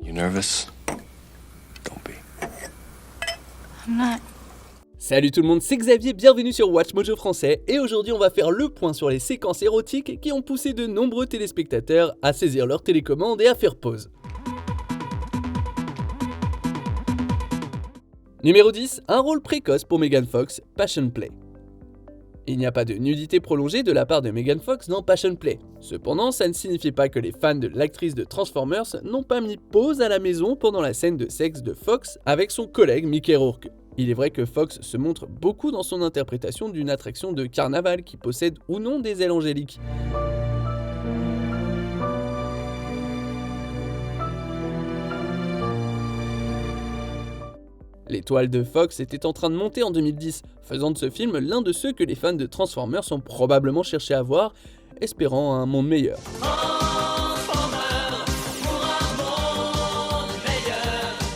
You nervous? Don't be. I'm not. Salut tout le monde, c'est Xavier, bienvenue sur Watch Mojo français et aujourd'hui on va faire le point sur les séquences érotiques qui ont poussé de nombreux téléspectateurs à saisir leur télécommande et à faire pause. Numéro 10, un rôle précoce pour Megan Fox, Passion Play. Il n'y a pas de nudité prolongée de la part de Megan Fox dans Passion Play. Cependant, ça ne signifie pas que les fans de l'actrice de Transformers n'ont pas mis pause à la maison pendant la scène de sexe de Fox avec son collègue Mickey Rourke. Il est vrai que Fox se montre beaucoup dans son interprétation d'une attraction de carnaval qui possède ou non des ailes angéliques. L'étoile de Fox était en train de monter en 2010, faisant de ce film l'un de ceux que les fans de Transformers ont probablement cherché à voir, espérant un monde meilleur.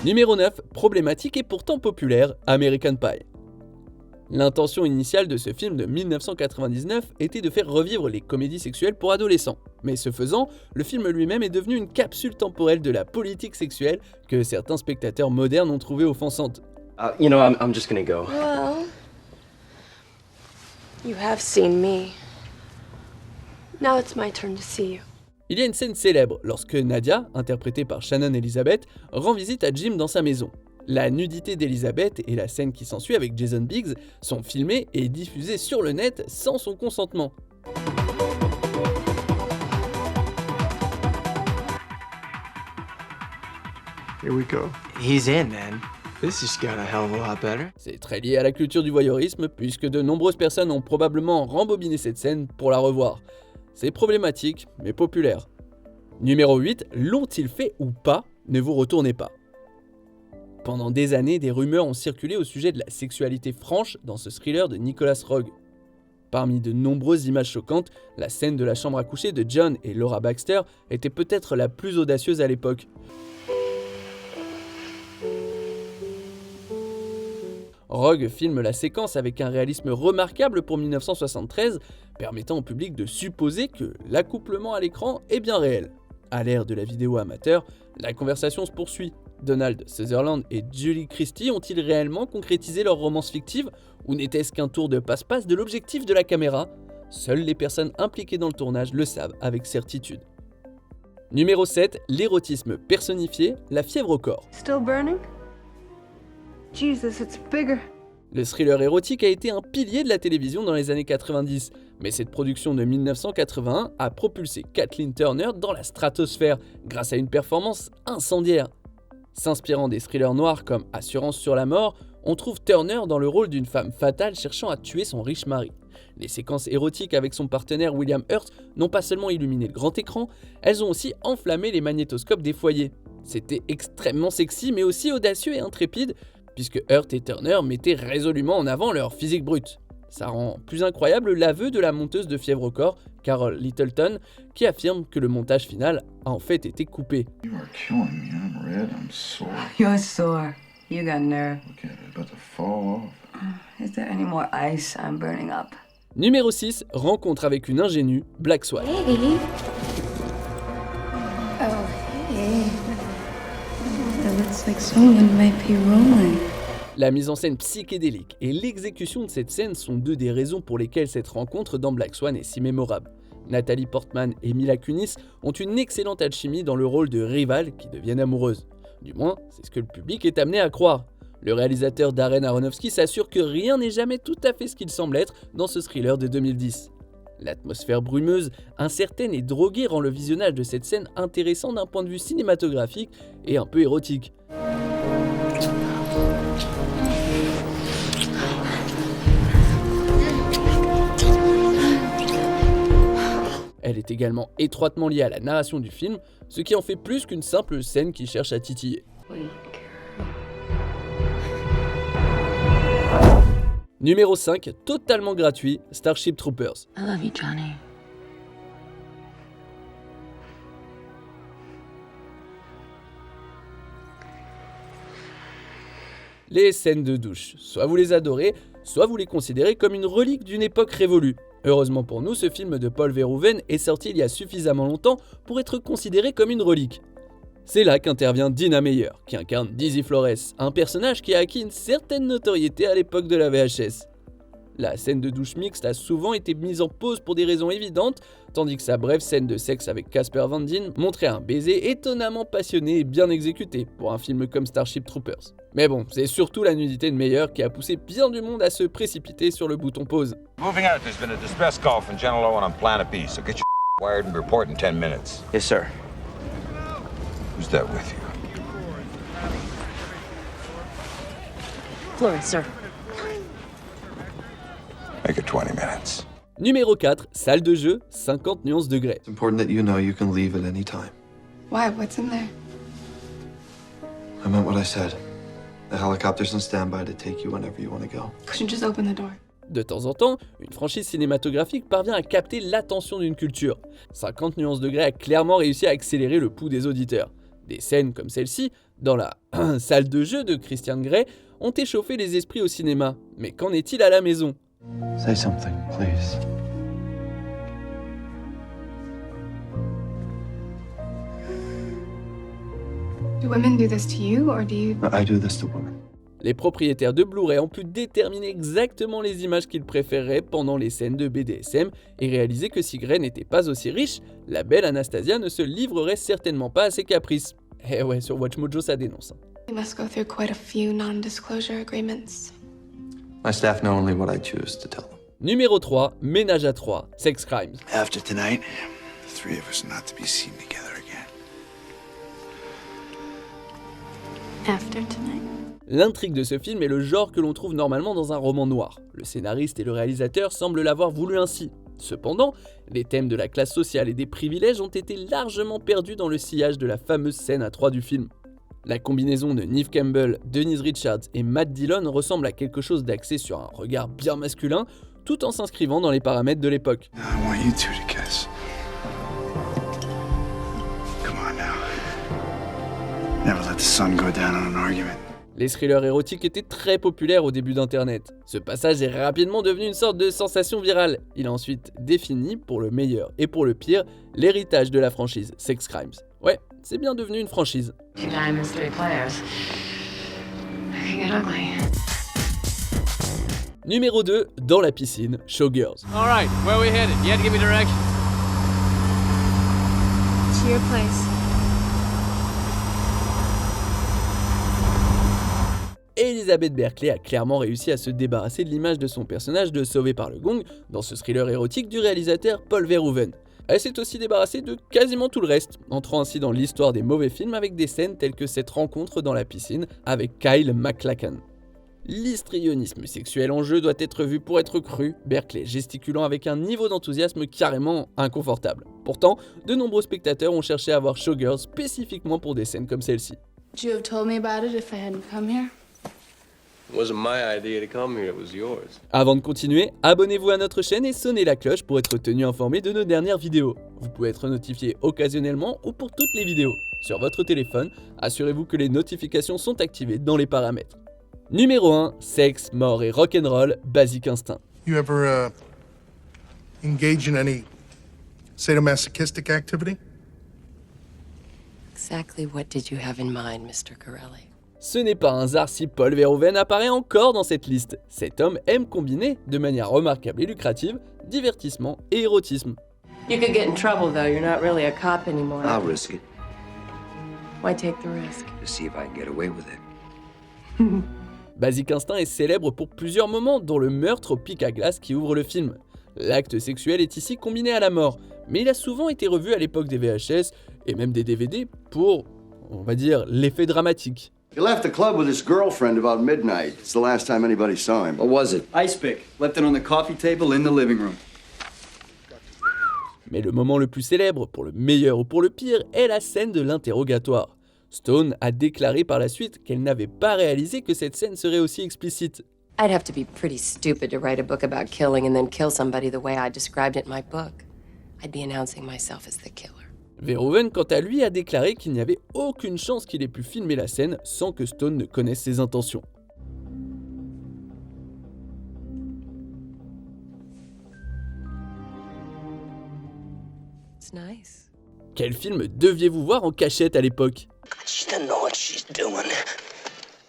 Numéro 9, problématique et pourtant populaire, American Pie. L'intention initiale de ce film de 1999 était de faire revivre les comédies sexuelles pour adolescents. Mais ce faisant, le film lui-même est devenu une capsule temporelle de la politique sexuelle que certains spectateurs modernes ont trouvée offensante. I'm just gonna go. Well, you have seen me. Now it's my turn to see you. Il y a une scène célèbre lorsque Nadia, interprétée par Shannon Elizabeth, rend visite à Jim dans sa maison. La nudité d'Elizabeth et la scène qui s'ensuit avec Jason Biggs sont filmées et diffusées sur le net sans son consentement. Here we go. He's in, man. This just got a hell of a lot better. C'est très lié à la culture du voyeurisme puisque de nombreuses personnes ont probablement rembobiné cette scène pour la revoir. C'est problématique, mais populaire. Numéro 8, l'ont-ils fait ou pas? Ne vous retournez pas. Pendant des années, des rumeurs ont circulé au sujet de la sexualité franche dans ce thriller de Nicholas Roeg. Parmi de nombreuses images choquantes, la scène de la chambre à coucher de John et Laura Baxter était peut-être la plus audacieuse à l'époque. Roeg filme la séquence avec un réalisme remarquable pour 1973, permettant au public de supposer que l'accouplement à l'écran est bien réel. À l'ère de la vidéo amateur, la conversation se poursuit. Donald Sutherland et Julie Christie ont-ils réellement concrétisé leur romance fictive ou n'était-ce qu'un tour de passe-passe de l'objectif de la caméra? Seules les personnes impliquées dans le tournage le savent avec certitude. Numéro 7, l'érotisme personnifié, la fièvre au corps. Still burning? Jesus, it's bigger. Le thriller érotique a été un pilier de la télévision dans les années 90, mais cette production de 1981 a propulsé Kathleen Turner dans la stratosphère grâce à une performance incendiaire. S'inspirant des thrillers noirs comme Assurance sur la mort, on trouve Turner dans le rôle d'une femme fatale cherchant à tuer son riche mari. Les séquences érotiques avec son partenaire William Hurt n'ont pas seulement illuminé le grand écran, elles ont aussi enflammé les magnétoscopes des foyers. C'était extrêmement sexy mais aussi audacieux et intrépide, puisque Hurt et Turner mettaient résolument en avant leur physique brute. Ça rend plus incroyable l'aveu de la monteuse de fièvre au corps, Carol Littleton, qui affirme que le montage final a en fait été coupé. You are killing me. I'm red. I'm sore. You're sore. You got nerve. Look at it. About to fall off. Is there any more ice? I'm burning up. Numéro 6, rencontre avec une ingénue, Black Swan. Hey. That looks like someone might be rolling. La mise en scène psychédélique et l'exécution de cette scène sont deux des raisons pour lesquelles cette rencontre dans Black Swan est si mémorable. Natalie Portman et Mila Kunis ont une excellente alchimie dans le rôle de rivales qui deviennent amoureuses. Du moins, c'est ce que le public est amené à croire. Le réalisateur Darren Aronofsky s'assure que rien n'est jamais tout à fait ce qu'il semble être dans ce thriller de 2010. L'atmosphère brumeuse, incertaine et droguée rend le visionnage de cette scène intéressant d'un point de vue cinématographique et un peu érotique. Elle est également étroitement liée à la narration du film, ce qui en fait plus qu'une simple scène qui cherche à titiller. Numéro 5, totalement gratuit, Starship Troopers. I love you, Johnny. Les scènes de douche, soit vous les adorez, soit vous les considérez comme une relique d'une époque révolue. Heureusement pour nous, ce film de Paul Verhoeven est sorti il y a suffisamment longtemps pour être considéré comme une relique. C'est là qu'intervient Dina Meyer, qui incarne Dizzy Flores, un personnage qui a acquis une certaine notoriété à l'époque de la VHS. La scène de douche mixte a souvent été mise en pause pour des raisons évidentes, tandis que sa brève scène de sexe avec Casper Van Dien montrait un baiser étonnamment passionné et bien exécuté pour un film comme Starship Troopers. Mais bon, c'est surtout la nudité de Meyer qui a poussé bien du monde à se précipiter sur le bouton pause. Moving out, there's been a distress call from General Owen on Planet B, so get your wired and report in 10 minutes. Yes, sir. Who's that with you? Flores, sir. Make it 20 minutes. Numéro 4, salle de jeu, 50 nuances degrés. It's important that you know you can leave at any time. Why? What's in there? I meant what I said. The helicopter's on standby to take you whenever you want to go. Couldn't you just open the door? De temps en temps, une franchise cinématographique parvient à capter l'attention d'une culture. 50 nuances degrés a clairement réussi à accélérer le pouls des auditeurs. Des scènes comme celle-ci, dans la salle de jeu de Christian Grey, ont échauffé les esprits au cinéma. Mais qu'en est-il à la maison ? Say something, please. Do women do this to you, or do you? I do this to women. Les propriétaires de Blu-ray ont pu déterminer exactement les images qu'ils préféreraient pendant les scènes de BDSM et réaliser que si Grey n'était pas aussi riche, la belle Anastasia ne se livrerait certainement pas à ses caprices. Eh ouais, sur WatchMojo ça dénonce. We must go through quite a few non-disclosure agreements. My staff know only what I choose to tell them. Numéro 3, Ménage à 3, Sex Crimes. After tonight, the three of us not to be seen together again. After tonight. L'intrigue de ce film est le genre que l'on trouve normalement dans un roman noir. Le scénariste et le réalisateur semblent l'avoir voulu ainsi. Cependant, les thèmes de la classe sociale et des privilèges ont été largement perdus dans le sillage de la fameuse scène à 3 du film. La combinaison de Neve Campbell, Denise Richards et Matt Dillon ressemble à quelque chose d'axé sur un regard bien masculin, tout en s'inscrivant dans les paramètres de l'époque. I want you two to kiss. Come on now. Never let the sun go down on an argument. Les thrillers érotiques étaient très populaires au début d'Internet. Ce passage est rapidement devenu une sorte de sensation virale. Il a ensuite défini, pour le meilleur et pour le pire, l'héritage de la franchise Sex Crimes. Ouais, c'est bien devenu une franchise. Two diamonds, three players. It can get ugly. Numéro 2, dans la piscine, Showgirls. Alright, where are we headed? You had to give me direction. To your place. Elizabeth Berkley a clairement réussi à se débarrasser de l'image de son personnage de Sauvé par le Gong dans ce thriller érotique du réalisateur Paul Verhoeven. Elle s'est aussi débarrassée de quasiment tout le reste, entrant ainsi dans l'histoire des mauvais films avec des scènes telles que cette rencontre dans la piscine avec Kyle MacLachlan. L'histrionisme sexuel en jeu doit être vu pour être cru, Berkley gesticulant avec un niveau d'enthousiasme carrément inconfortable. Pourtant, de nombreux spectateurs ont cherché à voir Showgirls spécifiquement pour des scènes comme celle-ci. Would you have told me about it if I hadn't come here? It wasn't my idea to come here, it was yours. Avant de continuer, abonnez-vous à notre chaîne et sonnez la cloche pour être tenu informé de nos dernières vidéos. Vous pouvez être notifié occasionnellement ou pour toutes les vidéos. Sur votre téléphone, assurez-vous que les notifications sont activées dans les paramètres. Numéro 1, sexe, mort et rock'n'roll, Basic Instinct. You ever engage in any sadomasochistic activity? Exactly what did you have in mind, Mr. Corelli? Ce n'est pas un hasard si Paul Verhoeven apparaît encore dans cette liste. Cet homme aime combiner, de manière remarquable et lucrative, divertissement et érotisme. You could get in trouble, though. You're not really a cop anymore. I'll risk it Why take the risk? to see if I can get away with it. Basic Instinct est célèbre pour plusieurs moments, dont le meurtre au pic à glace qui ouvre le film. L'acte sexuel est ici combiné à la mort, mais il a souvent été revu à l'époque des VHS et même des DVD pour, on va dire, l'effet dramatique. He left the club with his girlfriend about midnight. It's the last time anybody saw him. What was it? Ice pick. Left it on the coffee table in the living room. Mais le moment le plus célèbre, pour le meilleur ou pour le pire, est la scène de l'interrogatoire. Stone a déclaré par la suite qu'elle n'avait pas réalisé que cette scène serait aussi explicite. I'd have to be pretty stupid to write a book about killing and then kill somebody the way I described it in my book. I'd be announcing myself as the killer. Verhoeven, quant à lui, a déclaré qu'il n'y avait aucune chance qu'il ait pu filmer la scène sans que Stone ne connaisse ses intentions. It's nice. Quel film deviez-vous voir en cachette à l'époque ? She doesn't know what she's doing.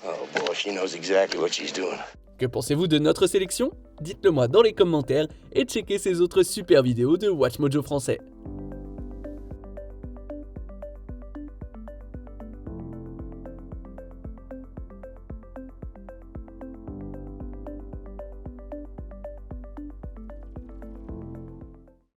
Oh boy, she knows exactly what she's doing. Que pensez-vous de notre sélection? Dites-le moi dans les commentaires et checkez ces autres super vidéos de WatchMojo français.